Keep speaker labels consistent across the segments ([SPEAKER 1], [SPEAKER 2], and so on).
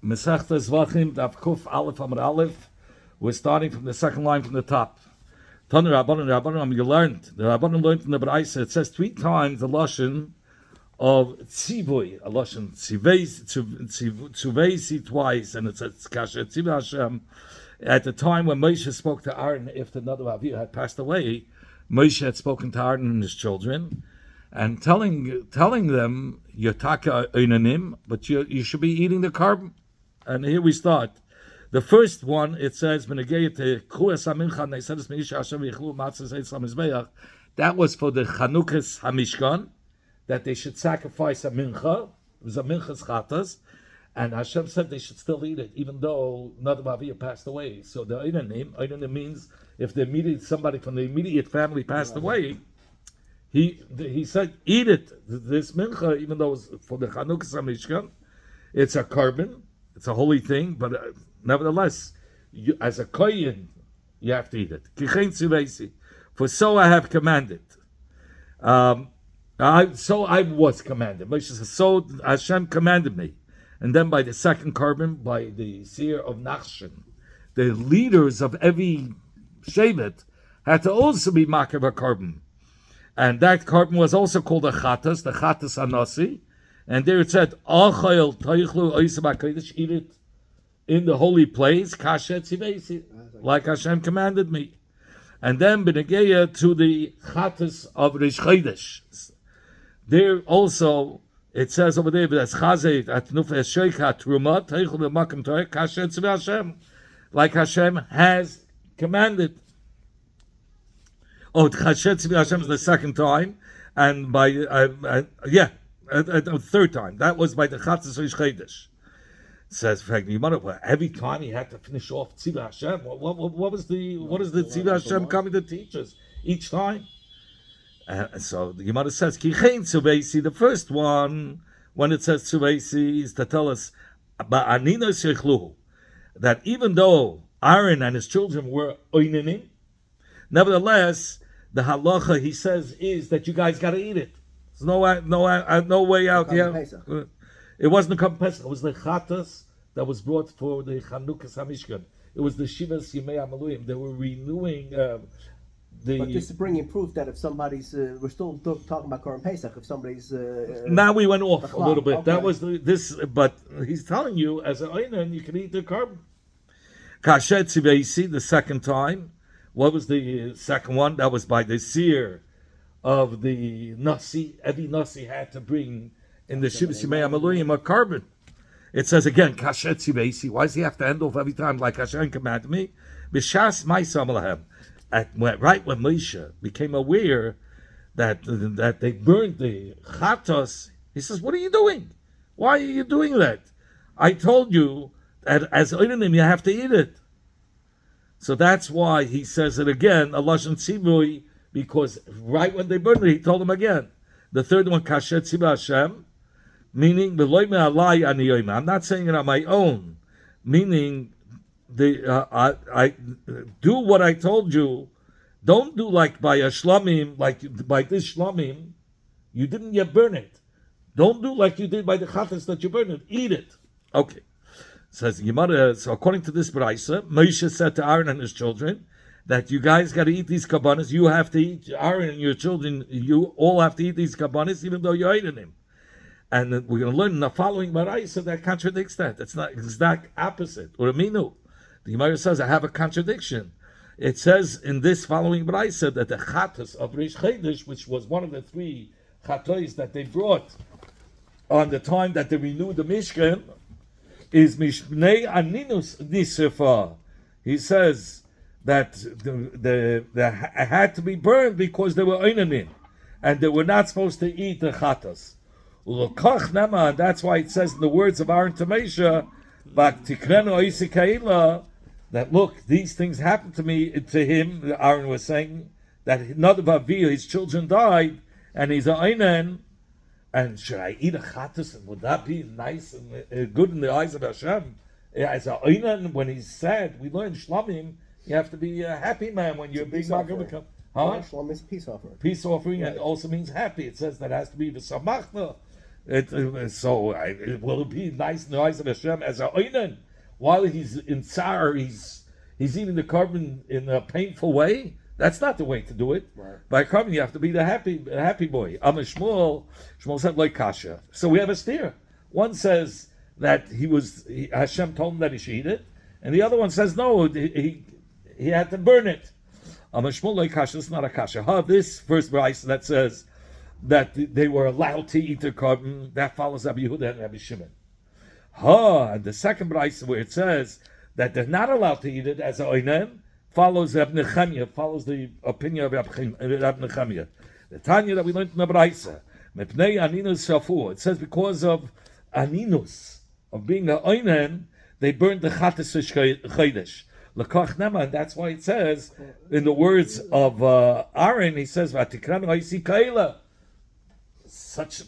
[SPEAKER 1] Masechta Zevachim, Daf Kuf Aleph Amud Aleph. We're starting from the second line from the top. Tanu Rabbanon, you learned. The Rabbanon learned in the Baraisa. It says 3 times the lashon of tzivui, a lashon tzivesi twice, and it says kasher tzivui Hashem. At the time when Moshe spoke to Aaron, if the Nadav Avihu had passed away, Moshe had spoken to Aaron and his children, and telling them, Yotaka oinanim, but you should be eating the carbon. And here we start. The first one, it says, that was for the Chanukas Hamishkan, that they should sacrifice a mincha. It was a minchas chatas, and Hashem said they should still eat it, even though Nadav Avihu passed away. So the oinanim means if somebody from the immediate family passed away, he said, eat it. This mincha, even though it's for the Chanukas Hamishkan, it's a carbon, it's a holy thing, but nevertheless, as a kohen, you have to eat it. For so I have commanded. So I was commanded. Moshe says, so Hashem commanded me. And then by the second carbon, by the seer of Nachshon, the leaders of every shevet had to also be makav a carbon. And that carbon was also called a chatas, the chatas anasi. And there it said, Achayel toichlu oisam HaKodesh, eat it in the holy place, kashet tzivesi, like Hashem commanded me. And then b'negeya to the chatas of Rish Chodesh. There also, it says over there, as chazet at nufes sheikha truma toichlu b'makam torah, kashet tzivei Hashem, like Hashem has commanded. Oh, kashet tzivei Hashem is the second time, and by the third time. That was by the Chatzis Rish Chodesh. It says, every time he had to finish off Tzivah Hashem. What is the Tzivah Hashem coming to teach us each time? So the Gemara says, Kichein Tzuvesi, the first one, when it says Tzuvesi, is to tell us that even though Aaron and his children were oinanim, nevertheless, the halacha, he says, is that you guys got to eat it. There's no way out here. It wasn't the Pesach. It was the chatas that was brought for the Chanukas Hamishkan. It was the Shivas Yimei Amaluim. They were renewing the.
[SPEAKER 2] But just to bring in proof that if somebody's, we're still talking about Korban Pesach. If somebody's.
[SPEAKER 1] Now we went off a little bit. Okay. That was this, but he's telling you as an oinen you can eat the carbon. Kashet Tzivesi, the second time. What was the second one? That was by the seer of the Nasi. Every Nasi had to bring in the Shivas Yimei Amaluim a carbon. It says again, Kashet Tzivesi. Why does he have to end off every time like Hashem commanded me? B'shas Ma'asam Lahem. Right when Moshe became aware that they burned the chatos, he says, "What are you doing? Why are you doing that? I told you that as oinanim you have to eat it." So that's why he says it again, a lashon tzivui, because right when they burned it, he told them again. The third one, kashet tzivah Hashem, meaning I'm not saying it on my own, meaning I do what I told you. Don't do like by a shlamim, like by this shlamim, you didn't yet burn it. Don't do like you did by the chatas that you burned it. Eat it. Okay. Says Gemara. So according to this brayso, Moshe said to Aaron and his children that you guys got to eat these kabbanis. You have to eat, Aaron and your children. You all have to eat these kabbanis, even though you're eating them. And we're going to learn in the following brayso that contradicts that. It's not exact opposite. Uraminu. The Gemara says I have a contradiction. It says in this following brayso that the chatas of Rish Chodesh, which was one of the 3 chatos that they brought on the time that they renewed the Mishkan, is Mishpnei Aninus Nisefa. He says that the had to be burned because they were oinanim, and they were not supposed to eat the chatas. And that's why it says in the words of Aaron to Moshe, that look, these things happened to me, to him. Aaron was saying that Nadav Avihu, his children died, and he's an oinen. And should I eat a chatas? And would that be nice and good in the eyes of Hashem? As an oinen, when he's sad, we learn shlamim. You have to be a happy man when you're a big maggah.
[SPEAKER 2] Shlam is peace offering.
[SPEAKER 1] Peace offering, and it also means happy. It says that has to be v'samachta. Will it be nice in the eyes of Hashem as a oinen while he's in tsar? He's eating the carbon in a painful way. That's not the way to do it.
[SPEAKER 2] Right.
[SPEAKER 1] By carbon, you have to be the happy boy. Shmuel said like kasha. So we have a steer. One says that Hashem told him that he should eat it, and the other one says no, he had to burn it. Shmuel like kasha. It's not a kasha. This first verse that says that they were allowed to eat the carbon, that follows Rabbi Yehuda and Rabbi Shimon. And the second brayso where it says that they're not allowed to eat it as a oinen follows Rabbi Nechemia, follows the opinion of Rabbi Nechemia. The Tanya that we learned in the brayso, mepnei aninus shafu. It says because of aninus, of being a oinen, they burned the chatas chodesh. Lekach nema, and that's why it says in the words of Aaron, he says v'atikranu ha'isi kaila. Such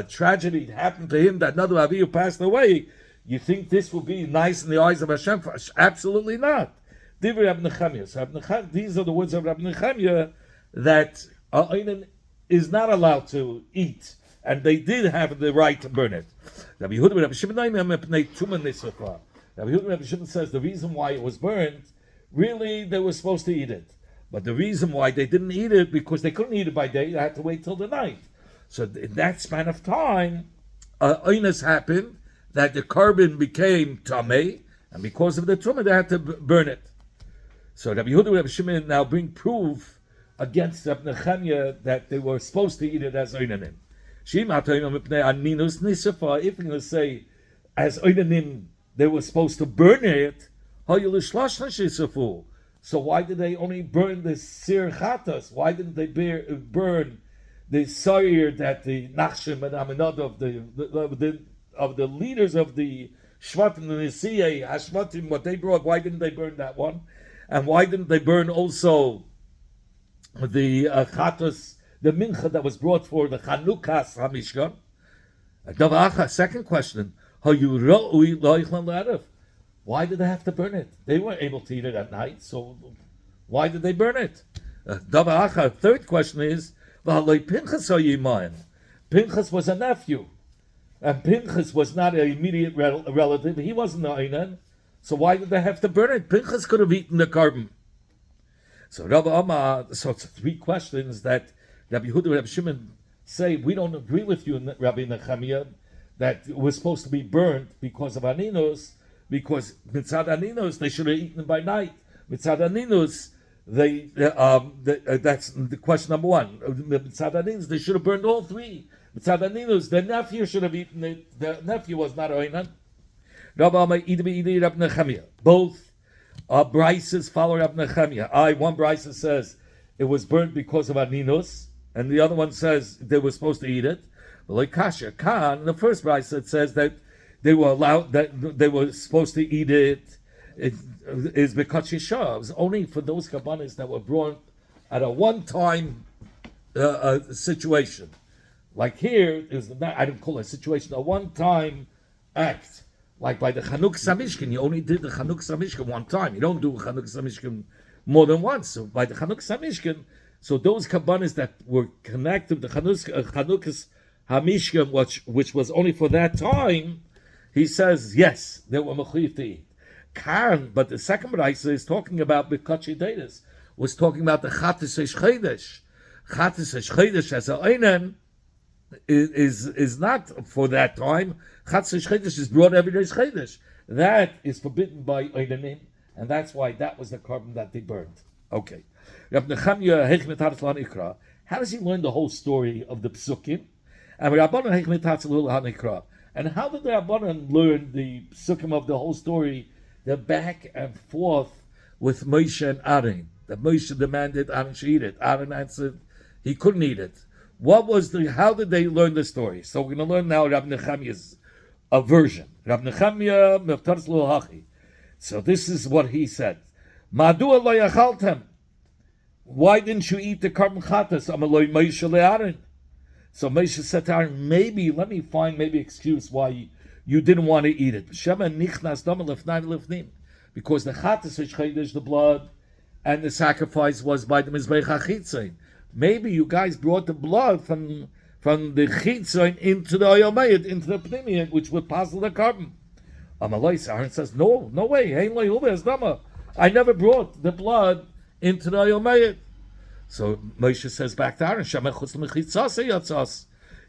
[SPEAKER 1] tragedy happened to him that another Avihu passed away. You think this will be nice in the eyes of Hashem? Absolutely not. These are the words of Rabbi Nechemia that Oinen is not allowed to eat, and they did have the right to burn it. Rabbi Yehuda and Rabbi Shimon says the reason why it was burned, really they were supposed to eat it, but the reason why they didn't eat it because they couldn't eat it by day, they had to wait till the night. So in that span of time, oinus happened that the carbon became tamei, and because of the tumah, they had to burn it. So Rabbi Yehuda and Rabbi Shimon now bring proof against Rabbi Nechemia that they were supposed to eat it as oinanim. If you're going to say as oinanim they were supposed to burn it, so why did they only burn the sir chatas? Why didn't they burn the sire that the Nachshim and Aminad of the leaders of the Shvatim and the Nisiyah, Hashvatim, what they brought? Why didn't they burn that one? And why didn't they burn also the chatas, the mincha that was brought for the Chanukas Hamishkan? Second question: why did they have to burn it? They weren't able to eat it at night, so why did they burn it? Third question is: Pinchas was a nephew, and Pinchas was not an immediate relative. He wasn't the Einan, so why did they have to burn it? Pinchas could have eaten the carbon. So so it's three questions that Rabbi Yehuda and Rabbi Shimon say we don't agree with you, Rabbi Nechemia, that it was supposed to be burned because of Aninos, because mitzad Aninos they should have eaten by night. Mitzad Aninos, that's the question number one. Mitzad Aninos, they should have burned all three. Mitzad Aninos, the nephew should have eaten it. The nephew was not Oinan. Both Brises follow Rabbi Nechemia. One Brisa says it was burnt because of Aninos, and the other one says they were supposed to eat it. But like Kasha Khan, the first Brisa it says that they were allowed, that they were supposed to eat it. It is because Shishah. It was only for those kabbanis that were brought at a one-time situation. Like here, I don't call it a situation, a one-time act. Like by the Chanuk Samishkin, you only did the Chanuk Samishkin one time. You don't do Chanuk Samishkin more than once. So by the Chanuk Samishkin, so those kabbanis that were connected to the Chanukas Hamishkin, which was only for that time, he says, yes, they were mechuyev to eat. But the second Braisa is talking about Bekachi Deidas, was talking about the Chatas Chodesh. Chatas Chodesh as a Einan is not for that time. Chatas Chodesh is brought every day Chodesh. That is forbidden by Einanim, and that's why that was the carbon that they burned. Okay. How does he learn the whole story of the Psukim? And how did the Rabbanan learn the Psukim of the whole story? The back and forth with Moshe and Aaron. That Moshe demanded Aaron should eat it. Aaron answered he couldn't eat it. How did they learn the story? So we're going to learn now Rabbi Nechemia's version. Rabbi Nechemia Meftarz Lo Hachi. So this is what he said. Madua lo yachaltem. Why didn't you eat the carbon chatas? Amaloi Moshe le'Aaron. So Moshe said to Aaron, let me find excuse why you didn't want to eat it. Because the chatas is the blood, and the sacrifice was by the Mizbeach HaChitzon. Maybe you guys brought the blood from from the chitzon into the oyomayit, into the pnimiyat, which would passel the carbon. Amalai, Aaron says, no way. I never brought the blood into the oyomayit. So Moshe says back to Aaron,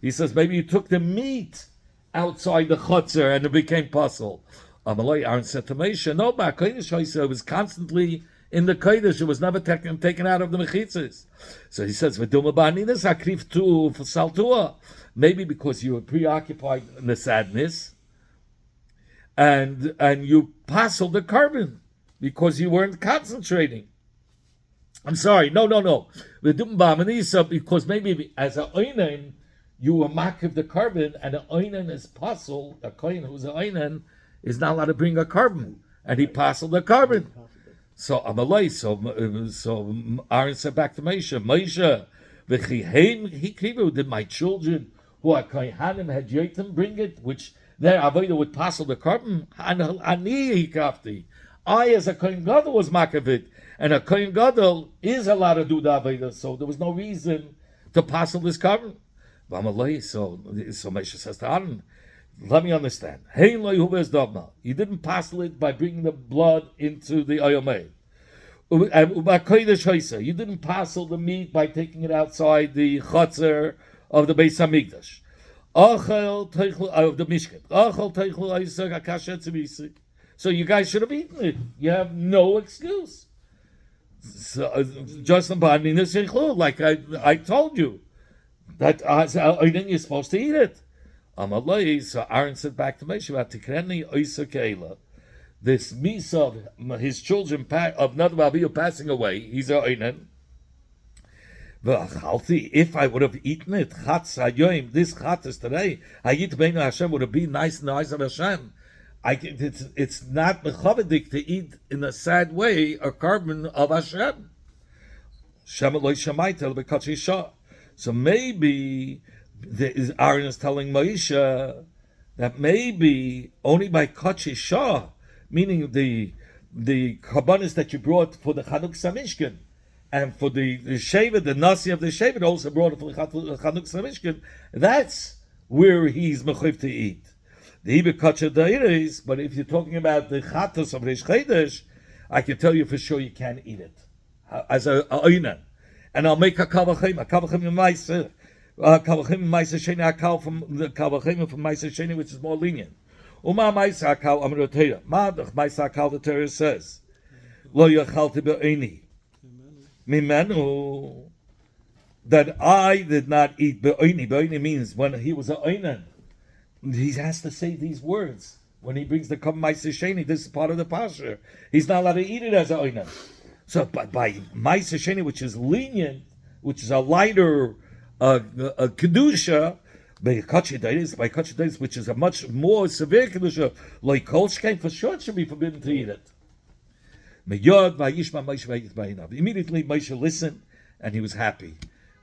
[SPEAKER 1] he says, maybe you took the meat outside the chutzner and it became puzzle. Amalai, Aaron said to Moshe, no, it was constantly in the kodesh, it was never taken out of the mechitzas. So he says, maybe because you were preoccupied in the sadness, and you passed the carbon because you weren't concentrating. I'm sorry, no. Because maybe as a oinen, you were makiv the carbon, and an oinen is passel. A kohen who's an oinen is not allowed to bring a carbon, and he passed the carbon. So Amalei, so Aaron said back to Moshe, did my children who are kohanim had yotim bring it, which their avodah would passel the carbon? Ani hikafti. I, as a kohen gadol, was makavit, and a kohen gadol is allowed to do the avodah, so there was no reason to passel this carbon. So Moshe says to Aaron, let me understand. You didn't passel it by bringing the blood into the oyomei. You didn't passel the meat by taking it outside the chutzner of the Beis Hamikdash. Of the Mishkan. So you guys should have eaten it. You have no excuse. So, just like I told you, that you're supposed to eat it. So Aaron said back to Moshe, this misa of his children of Nadav Avihu passing away, he's a oinen. If I would have eaten it, this chatz today, Hashem would have been nice in the eyes of Hashem. It's not mechavedik to eat in a sad way a carbon of Hashem. So maybe Aaron is telling Moshe that maybe only by Kachisha, meaning the karbanis that you brought for the Chanuk Samishkin, and for the Shevet, the Nasi of the Shevet also brought it for the Chanuk Samishkin, that's where he's mechuv to eat. The Ibe Kacha Dairis, but if you're talking about the Chatos of Reish Chodesh, I can tell you for sure you can't eat it as a oinen. And I'll make a kavachim ma'aser. Kavachim ma'aser sheni akal from the kavachim from ma'aser sheni, which is more lenient. Uma ma'aser akal amar Torah. Ma'adach ma'aser akal, the Torah says, lo yachalti be'oni mimenu, that I did not eat be'oni. Be'oni means when he was a oinen, he has to say these words when he brings the kav ma'aser sheni. This is part of the pasher. He's not allowed to eat it as a oinen. So by Ma'aser Sheni, which is lenient, which is a lighter kedusha, by Kachidais, which is a much more severe kedusha, like Kolshkein, for sure it should be forbidden to eat it. Immediately Moshe listened, and he was happy.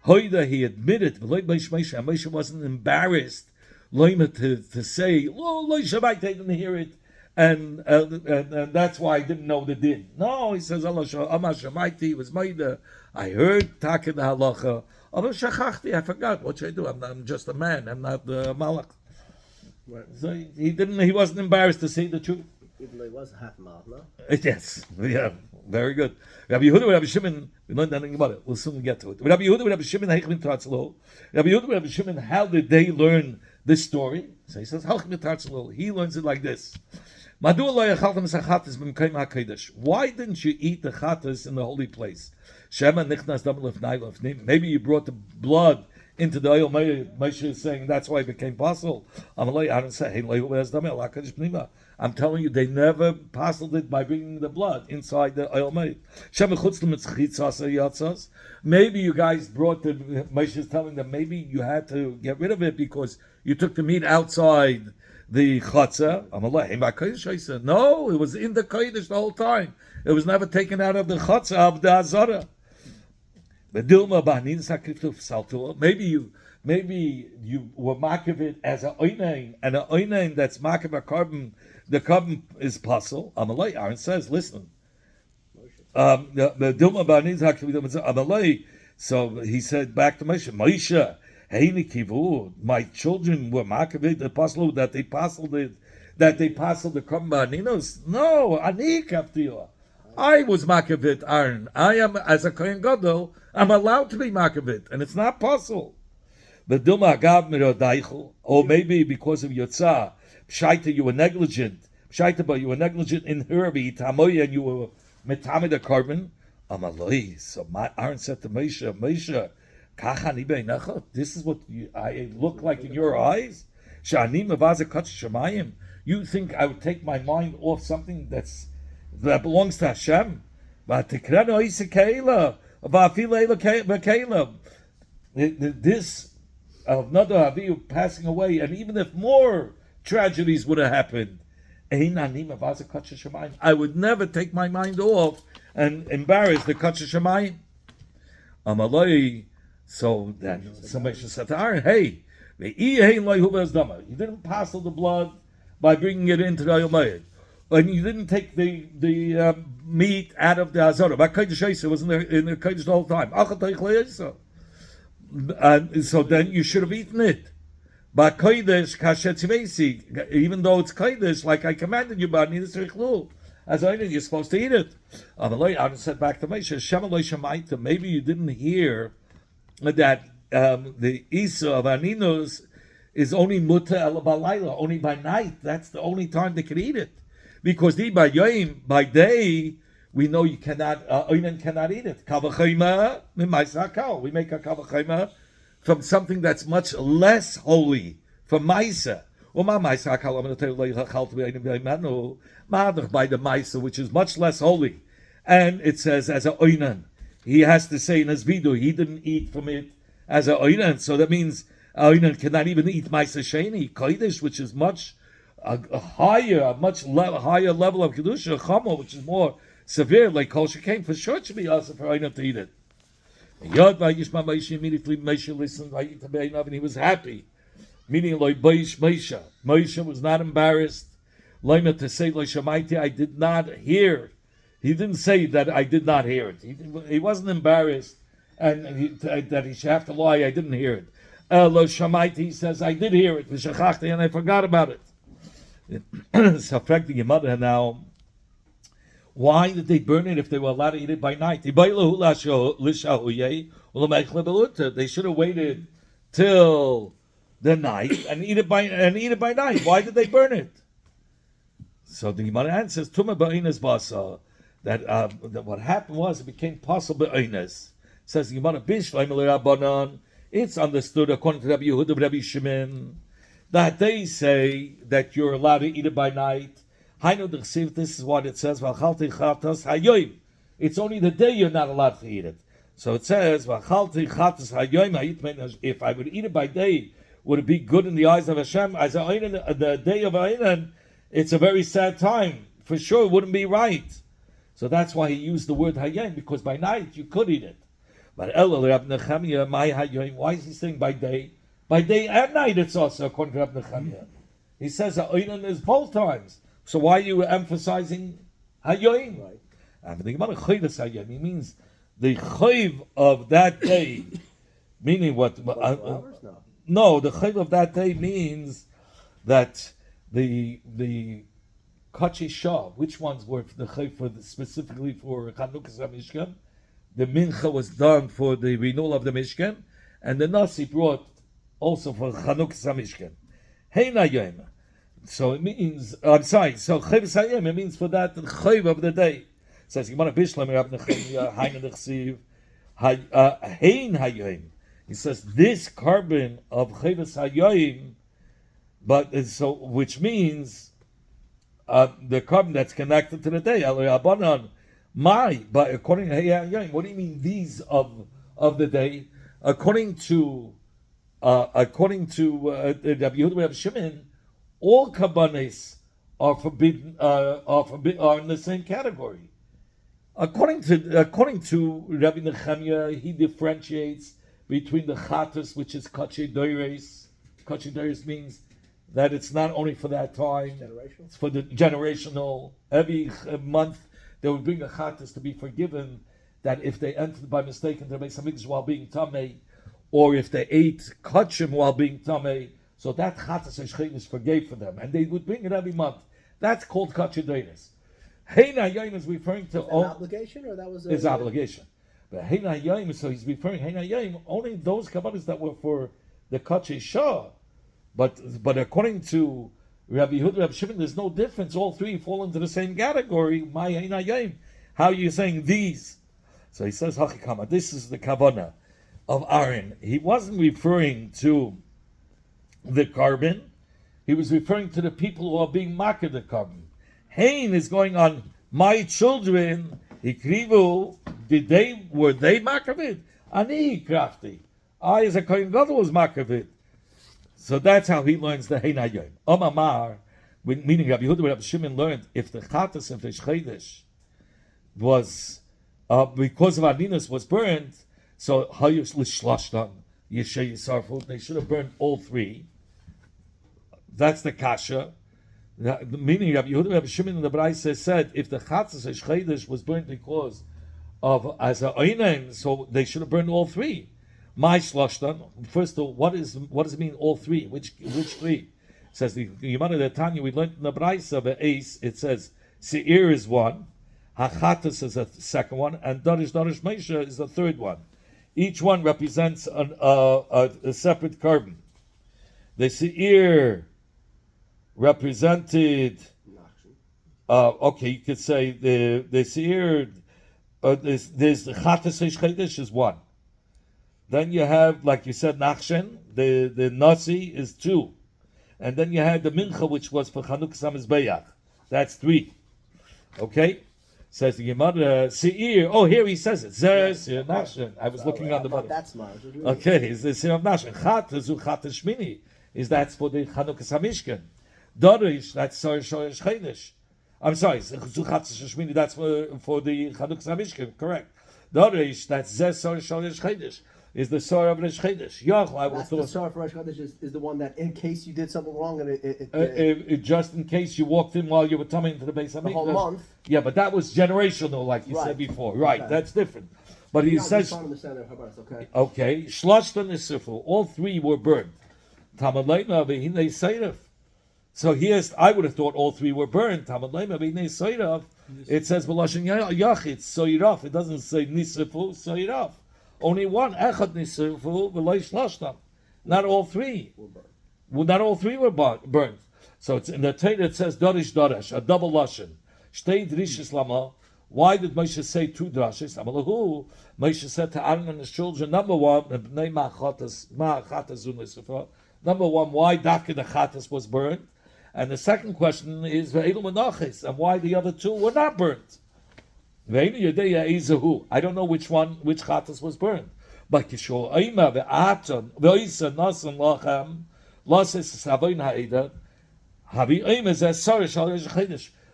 [SPEAKER 1] Hoida, he admitted, Moshe wasn't embarrassed to say, I didn't hear it. And that's why I didn't know the din. No, he says, Allah Shamaiti was Maida. I heard Taka the halacha. Allah Shachachti, I forgot. What should I do? I'm just a man. I'm not the malach. Right. So he wasn't embarrassed to say the truth.
[SPEAKER 2] Even though he was half malach, no?
[SPEAKER 1] Yes, yeah, very good. Rabbi Yehuda, Rabbi Shimon, we learned nothing about it. We'll soon get to it. Rabbi Yehuda, Rabbi Shimon, Rabbi Yehuda, Rabbi Shimon, how did they learn this story? So he says, he learns it like this. Why didn't you eat the chatas in the holy place? Maybe you brought the blood into the oil. Moshe is saying that's why it became possible. I'm telling you, they never passed it by bringing the blood inside the oil. Maybe you guys brought the. Moshe is telling them maybe you had to get rid of it because you took the meat outside the chatzah. No, it was in the kodesh the whole time. It was never taken out of the chatzah of the azara. Maybe you were makiv it as a oinain, and an oinain that's makiv a carbon. The carbon is puzzle. Aaron says, listen. So he said back to Moshe, Heini kivud. My children were makavit the apostle that they passed it, that they passed the korban. No, ani kaftilah. I was makavit Aaron. I am, as a kohen gadol, I'm allowed to be makavit, and it's not possible. But Dilma Agav Mirodaichel, or maybe because of Yotzah, Pshaita, you were negligent. Pshaita, but you were negligent in her, Tamoya, and you were metamid a carbon. Amaloi. So Aaron said to Moshe, Moshe, Kachani beinecha, this is what I look like in your eyes? Shani mevaze kach shemayim. You think I would take my mind off something that belongs to Hashem? But tikrano isikeila, va'afila ela this of Nada Avihu passing away, and even if more tragedies would have happened, I would never take my mind off and embarrass the Kacha Shemayim. Amaloi. So then somebody should say to Aaron, hey, you didn't passel the blood by bringing it into the Yomayim. And you didn't take the meat out of the Azorah. But Kodesh was in the Kodesh the whole time. So then you should have eaten it. But Kodesh kashet, even though it's Kodesh, like I commanded you, but as I know, you're supposed to eat it. Aaron said back to Moshe, maybe you didn't hear that the Isa of Aninos is only muta el balayla, only by night. That's the only time they can eat it. Because by yoim, by day, we know you cannot, Oinen cannot eat it. Kavachayma, mimaisa. We make a kavachayma from something that's much less holy, from maisa. By the maisa, which is much less holy. And it says, as a Oinen, he has to say in his vidu, he didn't eat from it as a Oinen. So that means Oinen cannot even eat maisa sheni, kodesh, which is much higher level of kedusha, chama, which is more severe, like kol shekain, for sure it should be also for Oinen to eat it. Yod vayishma Moshe, immediately Moshe listened, and he was happy. Meaning, like Moshe. Moshe was not embarrassed. Loima to say, like Shemaiti, I did not hear. He didn't say that I did not hear it. He wasn't embarrassed and that he should have to lie. I didn't hear it. Lo Shemaiti, he says, I did hear it. V'shachachti, and I forgot about it. So, the Gemara now. Why did they burn it if they were allowed to eat it by night? They should have waited till the night and eat it by night. Why did they burn it? So the Gemara answers, "Tuma ba'ines basa." That what happened was it became possible ba'ines. Says the Gemara, "Bishleim le'Rabbanan." It's understood according to Rabbi Yehuda and Rabbi Shimon that they say that you're allowed to eat it by night. This is what it says. It's only the day you're not allowed to eat it. So it says, if I would eat it by day, would it be good in the eyes of Hashem? As the day of Einan, it's a very sad time. For sure, it wouldn't be right. So that's why he used the word Hayom, because by night you could eat it. But why is he saying by day? By day and night it's also according to Rabbi Nechemia. He says that Einan is both times. So why are you emphasizing Hayoim? Right. And the Gemara Chayvus Hayoim, he means the Chayv of that day, meaning what? No, the Chayv of that day means that the Kachi Shah, which ones were the Chayv for specifically for Chanukas HaMishkan? The Mincha was done for the renewal of the Mishkan, and the Nasi brought also for Chanukas HaMishkan. Hey Hayoim. So it means, I'm sorry, so Chayvus Hayom, it means for that, the Chayv of the day. It says, Gemara Bishlam, Rabbi Nechemia, Hain Nechsiv, Hein Hayom. He says, this carbon of Chayvus Hayom, but so, which means the carbon that's connected to the day, Abanan, but according to Hayom, what do you mean these of the day? According to Rabbi Yehuda, Rabbi Shimon, all kabbanis are forbidden. Are in the same category. According to Rabbi Nechemia, he differentiates between the chatas, which is kachi doires. Kachi doires means that it's not only for that time; it's for the generational. Every month they would bring a chatas to be forgiven. That if they entered by mistake into the Beis Hamikdash while being tamei, or if they ate kachim while being tamei, so that chatas and shchilas forgave for them, and they would bring it every month. That's called kachidonis. Heina Yom is referring to
[SPEAKER 2] an obligation, or that was
[SPEAKER 1] his obligation. But Heina Yom, so he's referring Heina Yom only those kabbalas that were for the kachi shah. But according to Rabbi Yehuda, Rabbi Shimon, there's no difference. All three fall into the same category. My Heina Yom. How are you saying these? So he says Hachikama. This is the kavanah of Aaron. He wasn't referring to the carbon. He was referring to the people who are being maked the carbon. Hain is going on. My children, Ikrivu, were they maked? Ani crafty. I, as a kohen gadol, was maked. So that's how he learns the Hein Hayom. Omamar, meaning Rabbi Yehuda, Rabbi Shimon learned if the chatas of the shchedesh was because of Aninus was burned, so Hayus Lishlashtan, Yeshe Yisarfu, they should have burned all three. That's the kasha. Meaning Rabbi Yehuda, Rabbi Shimon in the Braisa said if the chatas of shchedesh was burned because of as a oinen, so they should have burned all three. My shloshtan. First of all, what does it mean? All three? Which three? It says the Yomana de Tanya. We learned in the Braisa of Ace. It says Seir is one, Hachatas is the second one, and Darish Meisha is the third one. Each one represents a separate carbon. The Seir represented. Okay, you could say the Seir. There's the Chatas Chedesh is one. Then you have, like you said, Nachshen, the Nasi is two. And then you had the Mincha, which was for Chanukah Samizbeach. That's three. Okay? Says the Gemara, Seir. Oh, here he says it. Zer, Nachshen. I was looking on the bottom.
[SPEAKER 2] That's smart.
[SPEAKER 1] Okay, is the Seir of Nachshen. Chat, Zu Chat Shmini. Is that's for the Chanukah Samishkan. Dorish, that's Sor Shoresh Chedesh. I'm sorry, Zu Chat Shmini, that's for the Chanukah Samishkan. Correct. Dorish, that's Zer Sor Shoresh Chedesh. Is the Sor of Rosh Chodesh.
[SPEAKER 2] The Sor of Rosh Chodesh is the one that, in case you did something wrong, and
[SPEAKER 1] it just in case you walked in while you were coming into the base of
[SPEAKER 2] the whole month.
[SPEAKER 1] Yeah, but that was generational, like you said before. Right, okay. That's different. But he says, okay, Shloshtan Nisifu, all three were burned. Tamalema v'hinei seiref. So here's, I would have thought all three were burned. Tamalema v'hinei seiref. It says B'lashon Yachid Soiraf. It doesn't say Nisifu Soiraf. Only one, Echad Nisirfu, V'loi Shlashtam. Not all three. Not all three were burned. So it's in the Torah it says Dorish, a double lashon. Shtei Drishis Lama. Why did Moshe say two drashes? Amalahu. Moshe said to Aaron and his children, number one, number one, why Daka the Chatas was burned? And the second question is Ve'elu Menachis, and why the other two were not burnt? I don't know which chatas was burned. But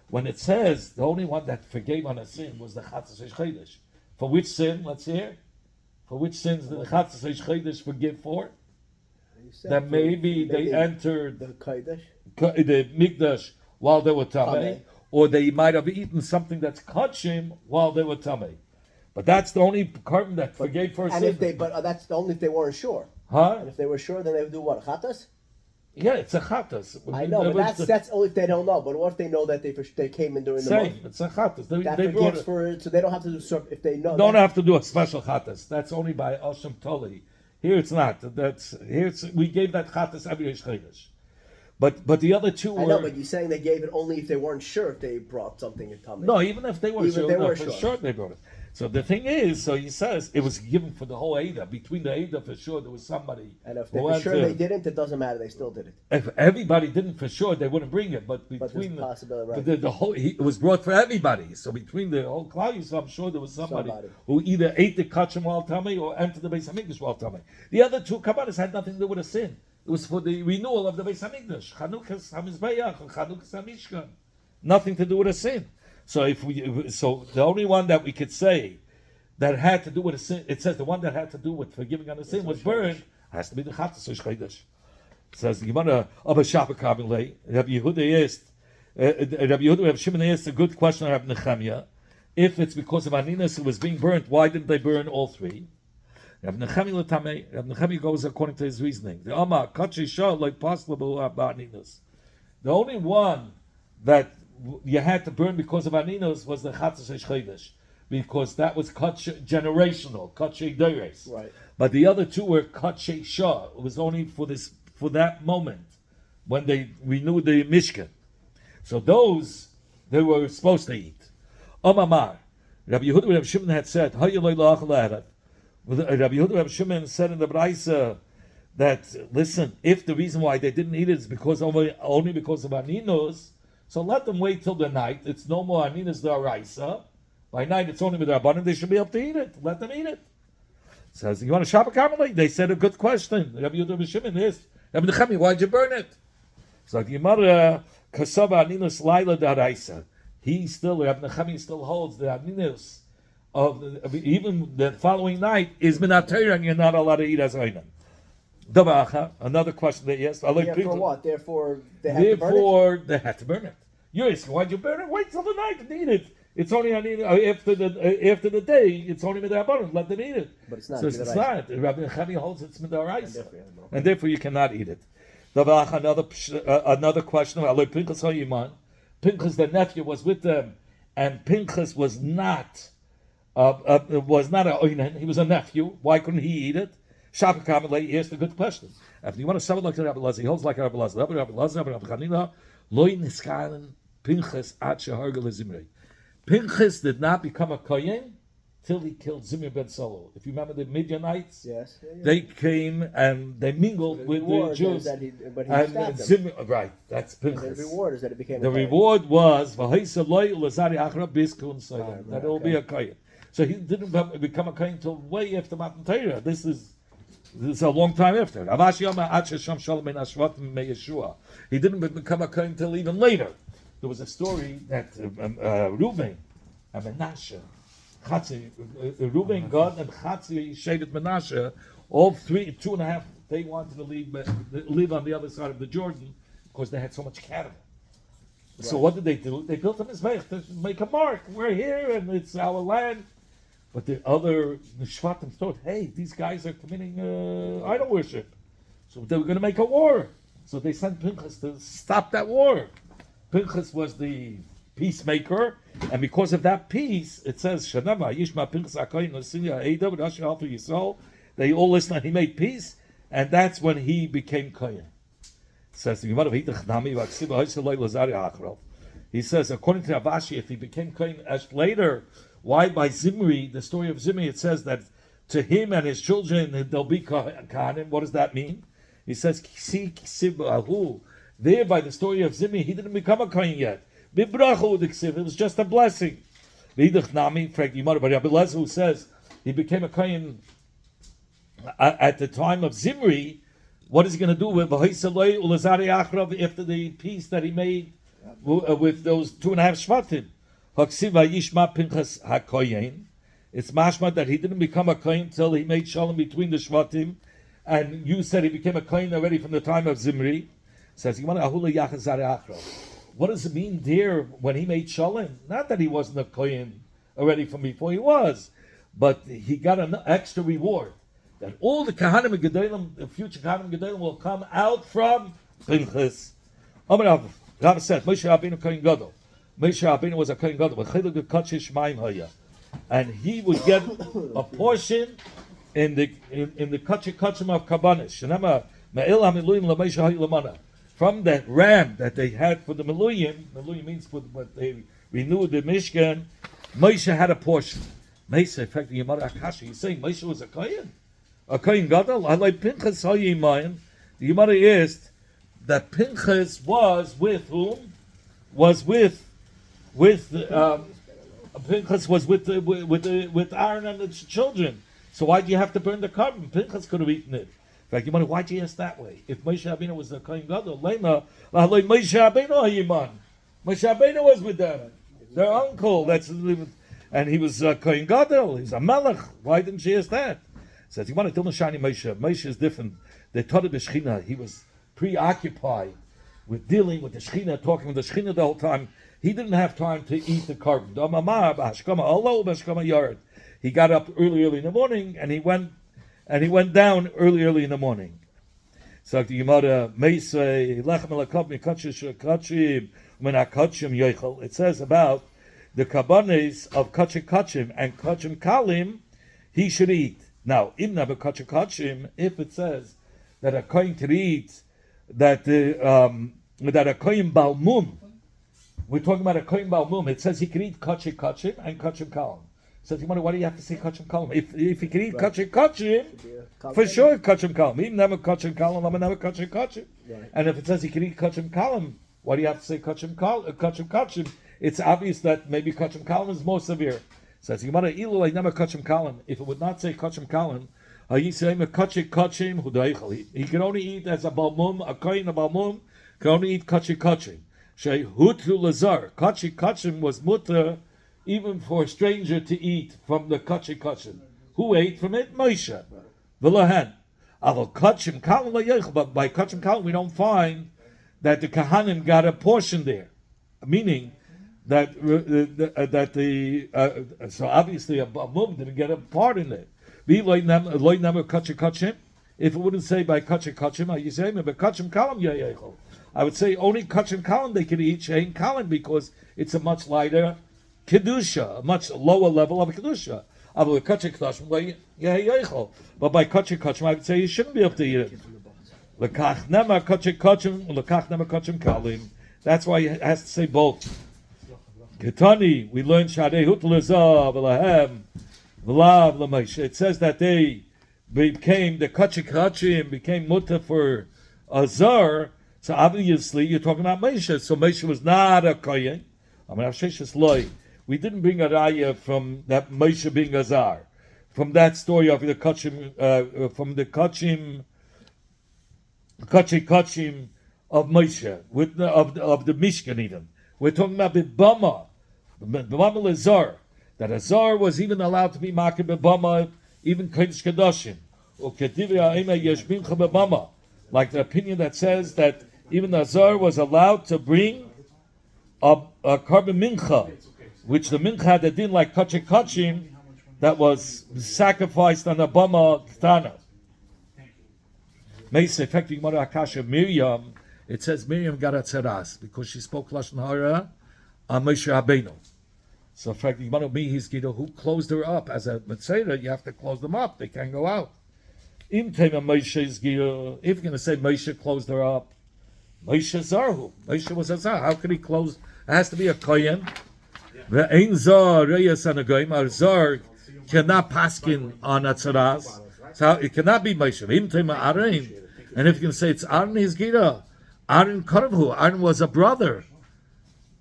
[SPEAKER 1] when it says the only one that forgave on a sin was the chatas chedesh. For which sin? Let's hear. For which sins did the chatas chedesh forgive for? That maybe they entered the mikdash while they were tamei. Or they might have eaten something that's kachim while they were tamei. But that's the only carbon that forgave for a sin.
[SPEAKER 2] But that's only if they weren't sure.
[SPEAKER 1] Huh?
[SPEAKER 2] And if they were sure, then they would do what? Chatas?
[SPEAKER 1] Yeah, it's a chatas.
[SPEAKER 2] I know, but that's only if they don't know. But what if they know that they came in during the month?
[SPEAKER 1] It's a chatas.
[SPEAKER 2] They brought it. So they don't have to do if they know.
[SPEAKER 1] Don't have to do a special chatas. That's only by Asham Toli. Here it's not. We gave that chatas every Chodesh. But the other two were...
[SPEAKER 2] I know, but you're saying they gave it only if they weren't sure if they brought something in Tamei.
[SPEAKER 1] No, even if they were sure they brought it. So the thing is, so he says, it was given for the whole Eidah. Between the Eidah, for sure, there was somebody...
[SPEAKER 2] And if they were sure they didn't, it doesn't matter, they still did it.
[SPEAKER 1] If everybody didn't for sure, they wouldn't bring it. But between the whole... It was brought for everybody. So between the whole Klal, so I'm sure there was somebody who either ate the Kachim while Tamei or entered the Beis HaMikdash while Tamei. The other two Kabbalas had nothing to do with a sin. It was for the renewal of the Beis HaMikdash, Chanukah Hamizbeach, Chanukah Hamishkan. Nothing to do with a sin. So the only one that we could say that had to do with a sin, it says the one that had to do with forgiving on a sin was burned, has to be the Chatas Chodesh. It says the Gemara Abba Shapa Kabbalei. Rabbi Yehuda asked, Rabbi Shimon asked a good question of Rabbi Nechemia. If it's because of Aninus it was being burnt, why didn't they burn all three? Rav Nechemi goes according to his reasoning. The Amma Kachi Shah like possible about Ninos. The only one that you had to burn because of Aninos was the Chatzos Chodesh, because that was generational, Kachi Deires.
[SPEAKER 2] Right.
[SPEAKER 1] But the other two were Kachi Shah. It was only for that moment when they renewed the Mishkan. So those they were supposed to eat. Omamar, Rabbi Yehuda Rabbi Shimon had said, Rabbi Yehuda Rabbi Shimon said in the Braisa that, listen, if the reason why they didn't eat it is because only because of Aninos, so let them wait till the night. It's no more Aninos D'Oraisa. By night it's only with Rabbanim, they should be able to eat it. Let them eat it. Says, you want to shop a Carmelite? They said a good question. Rabbi Yehuda Rabbi Shimon is, Rabbi Nechemi, why'd you burn it? So the Gemara, Kasava Aninos Laila D'Oraisa. He still, Rabbi Nechemi still holds the Aninos even the following night is Minatayr and you're not allowed to eat as Einan. Another question that yes,
[SPEAKER 2] for what? Therefore, they had
[SPEAKER 1] to burn it. You're asking, why'd you burn it? Wait till the night and eat it. It's only after the day. It's only midrabanan. Let them eat it.
[SPEAKER 2] But it's not.
[SPEAKER 1] So it's not. Rabbi Nechemi holds it's midaraisa, and therefore you cannot eat it. Another question. Pinchas, the nephew, was with them, and Pinchas was not a oinen. He was a nephew. Why couldn't he eat it? Shapir Kamalei, he asked a good question. If you want to sound like Rabbi Lazar, he holds like Rabbi Lazar. Rabbi Chanina, Loi Niskaren, Pinchas at Shehargal Zimri. Pinchas did not become a kohen till he killed Zimri ben Solo. If you remember the Midianites,
[SPEAKER 2] yes.
[SPEAKER 1] They came and they mingled with the Jews. Right, that's Pinchas.
[SPEAKER 2] And the reward is that it became.
[SPEAKER 1] The reward was that it will be a kohen. So he didn't become a kohen until way after Matan Torah. This is a long time after. He didn't become a kohen until even later. There was a story that Reuven and Menashe, Reuven, God, and Chatzi, Shevet Menashe, all 2.5, they wanted to live on the other side of the Jordan because they had so much cattle. Right. So what did they do? They built a mizbeach to make a mark. We're here and it's our land. But the other Shvatim thought, hey, these guys are committing idol worship. So they were going to make a war. So they sent Pinchas to stop that war. Pinchas was the peacemaker, and because of that peace, it says, Shanama, Yishma Pinchas HaKoyin, Nasinya, Eida, Rashi Alpha Yisrael, they all listened and he made peace, and that's when he became Kohen. It says, he says, according to Avashi, if he became Kohen later, why by Zimri, the story of Zimri, it says that to him and his children, they'll be Kohanim. What does that mean? He says, there by the story of Zimri, he didn't become a Kohen yet. It was just a blessing. But Rabbi Lezer, who says he became a Kohen at the time of Zimri, what is he going to do with after the peace that he made with those 2.5 Shvatim? It's mashma that he didn't become a Kohen until he made shalom between the Shvatim, and you said he became a Kohen already from the time of Zimri. Says, what does it mean there when he made shalom? Not that he wasn't a Kohen already from before he was, but he got an extra reward. That all the Kahanim and Gedolim, the future Kahanim and Gedolim, will come out from Pinchas. Rav said, Moshe Rabbeinu Kohen Gadol. Moshe Rabbeinu was a Kohen Gadol, and he would get a portion in the Kachim of Kabbanis. From that ram that they had for the Meluyim means for what they renewed the Mishkan, Moshe had a portion. Moshe, in fact, the Yemara Akashi, he's saying Moshe was a Kohen Gadol. I like Pinchas Hayimayim. The Yemara asked that Pinchas was with whom? Pinchas was with Aaron and the children. So why do you have to burn the carbon? Pinchas could have eaten it. In fact, you wonder, why'd you ask that way? If Moshe Rabbeinu was the Kohen Gadol, Moshe Rabbeinu was with them. Their uncle, and he was Kohen Gadol. He's a Melech. Why didn't she ask that? Says, you want to tell Moshe Moshe. Moshe is different. They taught the Shechina. He was preoccupied with dealing with the Shechina, talking with the Shechina the whole time. He didn't have time to eat the carbon. He got up early in the morning, and he went and he went down early in the morning. So the Gemara, Meisei, Lechem Elakov Mikachim Kachim, Menakachim Yoichel. It says about the kabbanes of Kachim and Kachim Kalim, he should eat. Now, Imna Kachim, if it says that a kohen could eat, that a kohen balmum, we're talking about a kohen balmum. It says he can eat Kachim and Kachim Kalim. So you wonder, why do you have to say Kachim Kalim? If he can eat Kachim, for sure Kachim Kalim. Even never Kachim Kalim, I'm never Kachim. And if it says he can eat Kachim Kalim, why do you have to say Kachim? It's obvious that maybe Kachim Kalim is more severe. Says you wonder, Ilu I never Kachim Kalim. If it would not say Kachim Kalim, he say Kachim Hudaychal. He can only eat as a balmum, a kohen a balmum can only eat Kachim. Shay Hutu Lazar. Kachim was mutter even for a stranger to eat from the kachim. Who ate from it? Moshe. V'lahen. Aval kachim kalim la'yechel. But by kachim kalim we don't find that the kahanim got a portion there. Meaning that so obviously a mum didn't get a part in it. If it wouldn't say by kachim, you say but kachim kalim ya'yechel. I would say only kachim kalim they can eat shein kalim because it's a much lighter Kedusha, a much lower level of Kedusha. But by Kachim, I would say you shouldn't be able to eat it. That's why he has to say both. Ketani, we learned it says that they became, the Kachim became mutter for Azar, so obviously you're talking about Moshe. So Moshe was not a Kohen. We didn't bring a raya from that Moshe being Azar, from that story of the Kachim, from the Kachim of Moshe, of the Mishkan even. We're talking about B'Bama Lazar, that Azar was even allowed to be Makir B'Bama, even Kodesh Kedoshim, or Kedivya Ema Yeshbimcha B'Bama, like the opinion that says that even Azar was allowed to bring a carbon mincha, which the mincha that didn't like kachim, that was sacrificed on a bama ktana. Meise affecting Mara Akasha Miriam, it says Miriam got a tzeras because she spoke lashon hara on Moshe Rabbeinu. So affecting Mara his Gita, who closed her up as a metzera, you have to close them up; they can't go out. Im tema Moshe's Gita, if you're going to say Moshe closed her up, Moshe Zarhu, Moshe was a zar. How could he close? It has to be a kohen. Ve'ein zar reyes anagoyim. Our zar cannot paskin on a tzaras. So it cannot be Moshe. And if you can say it's Aaron his Gira, Aaron Karavhu. Aaron was a brother.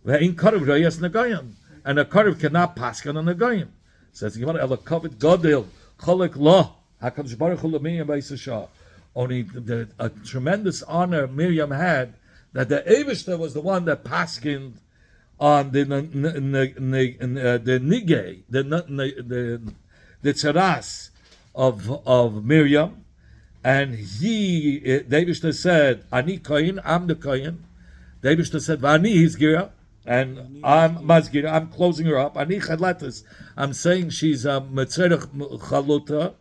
[SPEAKER 1] Ve'ein karav reyes anagoyim. And a karav cannot paskin on a goyim. Says the Gemara, Elakavet Godel Cholek Lo Hakadosh Baruch Hu L'Miriam B'Yisrael. Only a tremendous honor Miriam had that the Eivishter was the one that paskined on the nigay, the tzaras of Miriam, and the Eivishter said, "Ani kohen, I'm the kohen." The Eivishter said, "Vani hizgira," and I'm mazgira. I'm closing her up. Ani chadlatas. I'm saying she's a metzerach chaluta.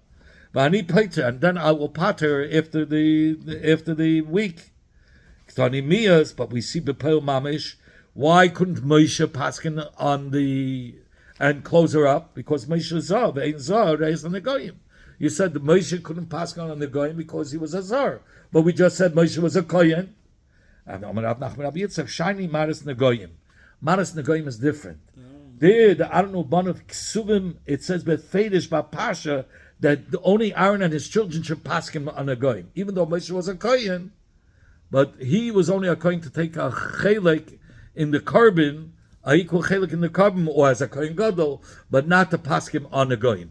[SPEAKER 1] Vani pater, and then I will pater after the week. Ktani miyas, but we see bepel mamish. Why couldn't Moshe paskin on and close her up? Because Moshe zar, ve'ein zar reis on the goyim. You said that Moshe couldn't paskin on the goyim because he was a zar, but we just said Moshe was a kohen. And Rav Nachman Rabbi Yitzchak shiny maris negoyim. Maris negoyim is different. There, the Aaron Uban of Ksuvim, it says befedish ba'pasha that only Aaron and his children should paskin on a goyim, even though Moshe was a kohen, but he was only a kohen to take a chelek in the carbon, a equal chelik in the carbon, or as a kohen gadol, but not to paskim on the goyim.